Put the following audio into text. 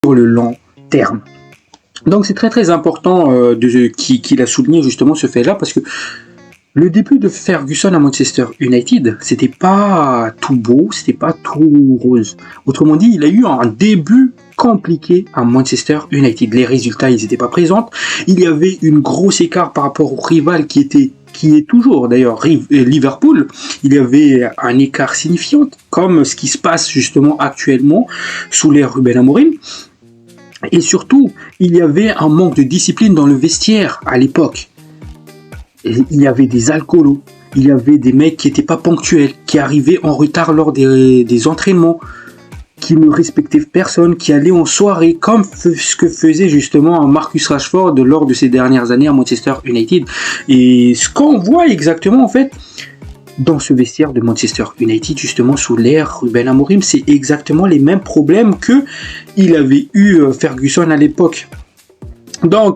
sur le long terme. Donc c'est très important qu'il a souligné justement ce fait-là, parce que le début de Ferguson à Manchester United, c'était pas tout beau, c'était pas tout rose. Autrement dit, il a eu un début compliqué à Manchester United. Les résultats, ils n'étaient pas présents. Il y avait une grosse écart par rapport au rival qui est toujours d'ailleurs Liverpool. Il y avait un écart signifiant, comme ce qui se passe justement actuellement sous l'ère Ruben Amorim. Et surtout, il y avait un manque de discipline dans le vestiaire à l'époque. Il y avait des alcoolos, il y avait des mecs qui n'étaient pas ponctuels, qui arrivaient en retard lors des entraînements, qui ne respectaient personne, qui allaient en soirée, comme ce que faisait justement Marcus Rashford lors de ces dernières années à Manchester United. Et ce qu'on voit exactement en fait dans ce vestiaire de Manchester United, justement sous l'ère Ruben Amorim, c'est exactement les mêmes problèmes que il avait eu Ferguson à l'époque. Donc